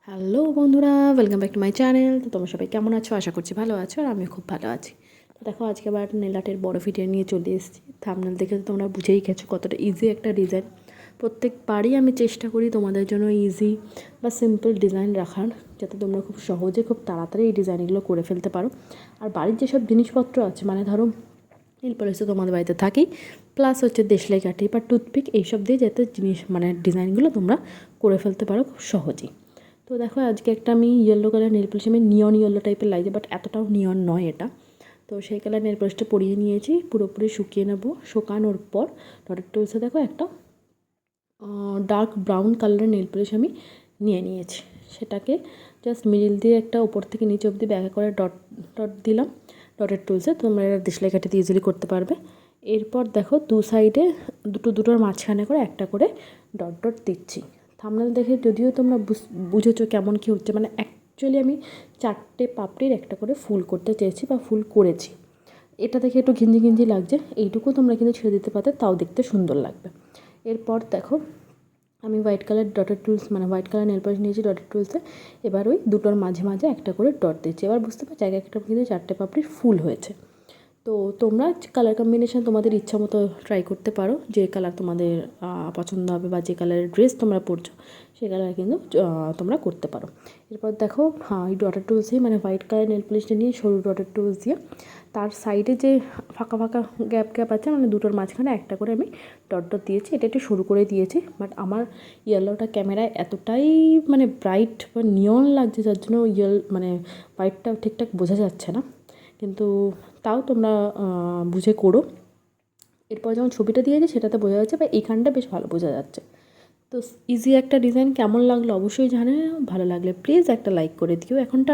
Hello বন্ধুরা, welcome back to my channel. তো তোমরা সবাই কেমন আছো? আশা করছি ভালো আছো, আর আমি খুব ভালো আছি। তো দেখো, আজকে আবার নেল আর্টের বড় ভিডিও নিয়ে চলে এসেছি। থাম্বনেল দেখে তো তোমরা বুঝেই গেছো কতটা ইজি একটা ডিজাইন। প্রত্যেকবারই আমি চেষ্টা করি তোমাদের জন্য ইজি বা সিম্পল ডিজাইন রাখার, যাতে তোমরা খুব সহজে খুব তাড়াতাড়ি এই ডিজাইনগুলো করে ফেলতে পারো। আর বাড়ির যেসব জিনিসপত্র আছে, মানে ধরো নীল পলিশ তো তোমাদের বাড়িতে থাকেই, প্লাস হচ্ছে দেশলাই কাঠি বা টুথপিক, এইসব দিয়ে যাতে জিনিস মানে ডিজাইনগুলো তোমরা করে ফেলতে পারো খুব সহজেই। তো দেখো, আজকে একটা আমি ইয়েলো কালার নেল পলিশ, আমি নিয়ন ইয়েলো টাইপের লাগছে, বাট এতটাও নিয়ন নয় এটা। তো সেই কালার নেল পলিশটা পরিয়ে নিয়েছি, পুরোপুরি শুকিয়ে নেবো। শুকানোর পর ডটের টুলসে দেখো একটা ডার্ক ব্রাউন কালারের নেল পলিশ আমি নিয়ে নিয়েছি। সেটাকে জাস্ট মিডিল দিয়ে একটা উপর থেকে নিচে অবধি ব্যাগে করে ডট ডট দিলাম ডটের টুলসে। তোমরা এটা দেশলাই কাঠিতে ইজিলি করতে পারবে। এরপর দেখো, দু সাইডে দুটোর মাঝখানে করে একটা করে ডট ডট দিচ্ছি। থাম্বনেল দেখে যদিও তোমরা বুঝেছো কেমন কী হচ্ছে, মানে অ্যাকচুয়ালি আমি 4টে পাপড়ির একটা করে ফুল করতে চেয়েছি বা ফুল করেছি। এটা দেখে একটু ঘিঞ্জি ঘিঞ্জি লাগছে, এইটুকু তোমরা কিন্তু ছেড়ে দিতে পারতে, তাও দেখতে সুন্দর লাগবে। এরপর দেখো, আমি হোয়াইট কালার ডটের টুলস, মানে হোয়াইট কালার নেল পলিশ নিয়েছি ডটের টুলসে। এবার ওই দুটোর মাঝে মাঝে একটা করে ডট দিচ্ছি। এবার বুঝতে পারছি এক একটা কিন্তু 4টে পাপড়ির ফুল হয়েছে। তো তোমরা কালার কম্বিনেশন তোমাদের ইচ্ছা মতো ট্রাই করতে পারো, যে কালার তোমাদের পছন্দ হবে বা যে কালারের ড্রেস তোমরা পরছো সেই কালার কিন্তু তোমরা করতে পারো। এরপর দেখো, এই ডটের টুলস দিয়ে, মানে হোয়াইট কালার নেল পলিশটা নিয়ে সরু ডটের টুলস দিয়ে তার সাইডে যে ফাঁকা ফাঁকা গ্যাপ আছে, মানে দুটোর মাঝখানে একটা করে আমি ডট ডট দিয়েছি। এটা একটু শুরু করে দিয়েছি, বাট আমার ইয়েলোটা ক্যামেরায় এতটাই মানে ব্রাইট বা নিয়ন লাগছে, যার জন্য মানে হোয়াইটটা ঠিকঠাক বোঝা যাচ্ছে না, কিন্তু তাও তোমরা বুঝে করো। এরপর যখন ছবিটা দিয়েছে সেটাতে বোঝা যাচ্ছে, বা এইখানটা বেশ ভালো বোঝা যাচ্ছে। তো ইজি একটা ডিজাইন কেমন লাগলো অবশ্যই জানে। ভালো লাগলে প্লিজ একটা লাইক করে দিও। এখনটা